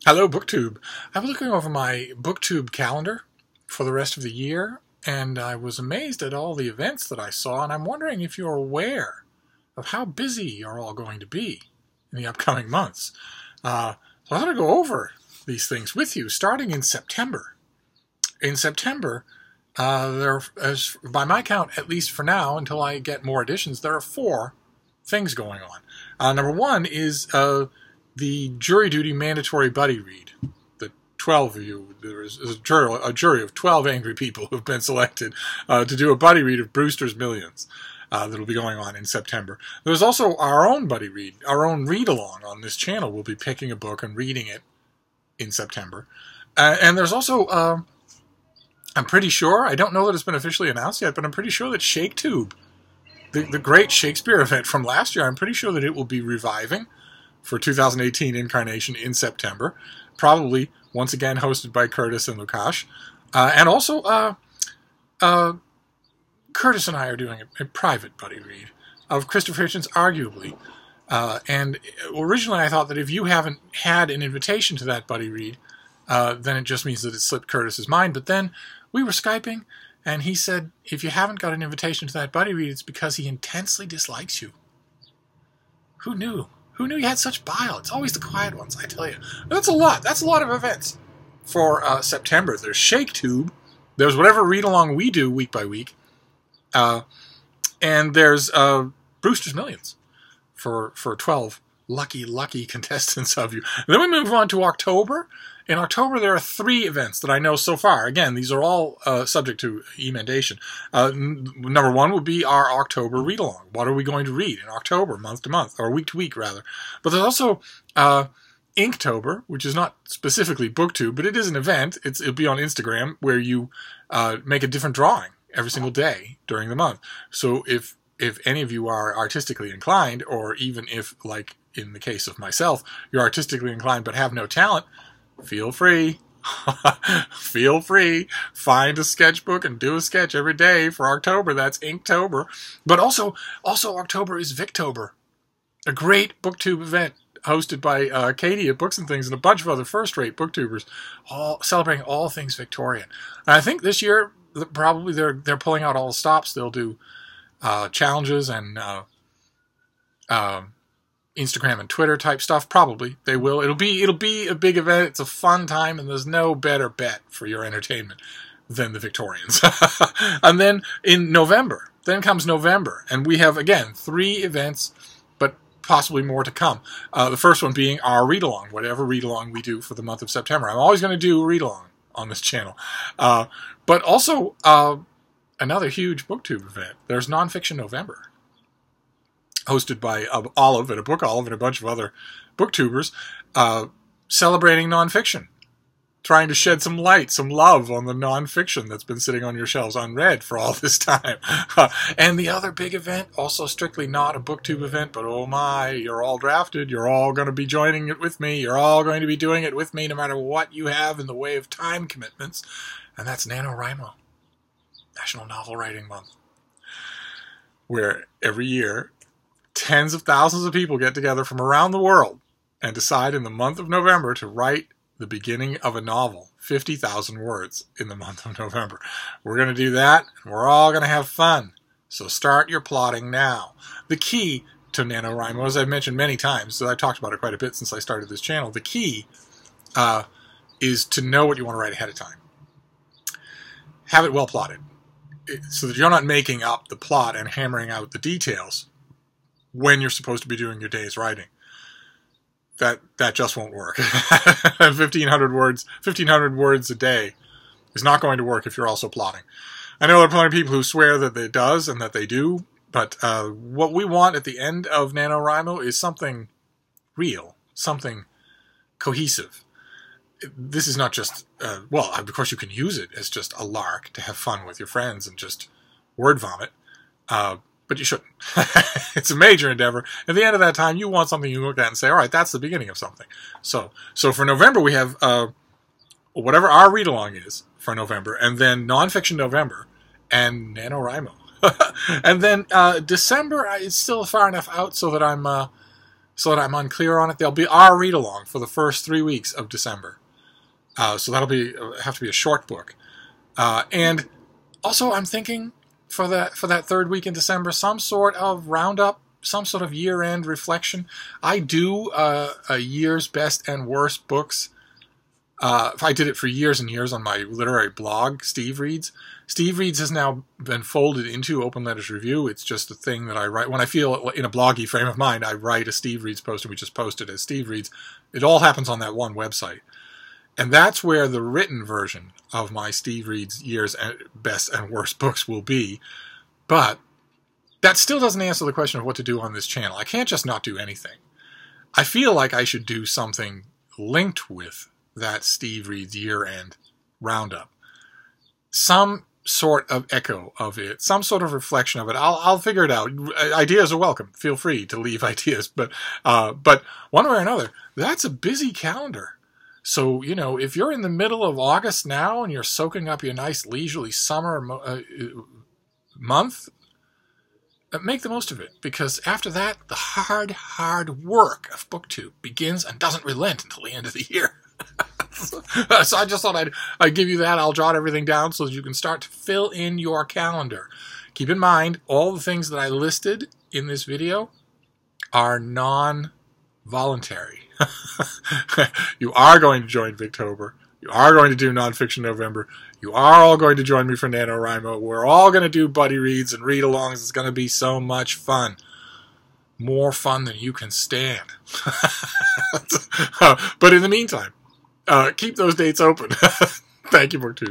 Hello, BookTube. I was looking over my BookTube calendar for the rest of the year, and I was amazed at all the events that I saw, and I'm wondering if you're aware of how busy you're all going to be in the upcoming months. So I want to go over these things with you, starting in September. In September, by my count, at least for now, until I get more editions, there are 4 things going on. Number 1 is the jury duty mandatory buddy read. The 12 of you, there is a jury of 12 angry people who have been selected to do a buddy read of Brewster's Millions. That'll be going on in September. There's also our own buddy read, our own read-along on this channel. We'll be picking a book and reading it in September. And there's also, I'm pretty sure, I don't know that it's been officially announced yet, but I'm pretty sure that ShakeTube, the great Shakespeare event from last year, I'm pretty sure that it will be reviving for 2018 incarnation in September, probably once again hosted by Curtis and Lukash. And also, Curtis and I are doing a private buddy read of Christopher Hitchens, arguably. And originally I thought that if you haven't had an invitation to that buddy read, then it just means that it slipped Curtis's mind. But then we were Skyping, and he said, if you haven't got an invitation to that buddy read, it's because he intensely dislikes you. Who knew? Who knew you had such bile? It's always the quiet ones, I tell you. That's a lot. That's a lot of events for September. There's ShakeTube. There's whatever read-along we do week by week. And there's Brewster's Millions for 12 lucky contestants of you. And then we move on to October. In October, there are 3 events that I know so far. Again, these are all subject to emendation. Number 1 would be our October read-along. What are we going to read in October, month to month, or week to week, rather? But there's also Inktober, which is not specifically BookTube, but it is an event. It'll be on Instagram, where you make a different drawing every single day during the month. So if any of you are artistically inclined, or even if, like in the case of myself, you're artistically inclined but have no talent, feel free. Feel free. Find a sketchbook and do a sketch every day for October. That's Inktober. But also October is Victober, a great BookTube event hosted by Katie at Books and Things and a bunch of other first-rate booktubers, all celebrating all things Victorian. And I think this year probably they're pulling out all the stops. They'll do challenges and Instagram and Twitter type stuff. Probably they will. It'll be a big event. It's a fun time, and there's no better bet for your entertainment than the Victorians. And then in November, comes November, and we have again 3 events, but possibly more to come. The first one being our read-along, whatever read-along we do for the month of September. I'm always going to do a read-along on this channel, but also another huge BookTube event. There's Nonfiction November, hosted by Olive at a Book Olive and a bunch of other booktubers, celebrating nonfiction, trying to shed some light, some love on the nonfiction that's been sitting on your shelves unread for all this time. And the other big event, also strictly not a BookTube event, but oh my, you're all drafted. You're all going to be joining it with me. You're all going to be doing it with me no matter what you have in the way of time commitments. And that's Nanowrimo, National Novel Writing Month, where every year tens of thousands of people get together from around the world and decide in the month of November to write the beginning of a novel, 50,000 words in the month of November. We're going to do that, and we're all going to have fun. So start your plotting now. The key to NaNoWriMo, as I've mentioned many times, so I've talked about it quite a bit since I started this channel, the key is to know what you want to write ahead of time. Have it well plotted, so that you're not making up the plot and hammering out the details when you're supposed to be doing your day's writing. That just won't work. 1,500 words a day is not going to work if you're also plotting. I know there are plenty of people who swear that it does and that they do, but what we want at the end of NaNoWriMo is something real, something cohesive. This is not just, well, of course you can use it as just a lark to have fun with your friends and just word vomit, but you shouldn't. It's a major endeavor. At the end of that time, you want something you look at and say, all right, that's the beginning of something. So for November, we have whatever our read-along is for November, and then Nonfiction November, and NaNoWriMo. And then December is still far enough out so that I'm so that I'm unclear on it. There'll be our read-along for the first 3 weeks of December. So that'll have to be a short book. And also I'm thinking for that third week in December, some sort of roundup, some sort of year-end reflection. I do a year's best and worst books. I did it for years and years on my literary blog, Steve Reads. Steve Reads has now been folded into Open Letters Review. It's just a thing that I write. When I feel in a bloggy frame of mind, I write a Steve Reads post, and we just post it as Steve Reads. It all happens on that one website. And that's where the written version of my Steve Reads year's best and worst books will be. But that still doesn't answer the question of what to do on this channel. I can't just not do anything. I feel like I should do something linked with that Steve Reads year-end roundup. Some sort of echo of it, some sort of reflection of it. I'll figure it out. Ideas are welcome. Feel free to leave ideas. But one way or another, that's a busy calendar. So, you know, if you're in the middle of August now and you're soaking up your nice leisurely summer month, make the most of it, because after that, the hard work of BookTube begins and doesn't relent until the end of the year. So I just thought I'd give you that. I'll jot everything down so that you can start to fill in your calendar. Keep in mind, all the things that I listed in this video are non-voluntary. You are going to join Victober. You are going to do Nonfiction November. You are all going to join me for Nanowrimo. We're all going to do buddy reads and read-alongs. It's going to be so much fun. More fun than you can stand. But in the meantime, keep those dates open. Thank you, BookTube.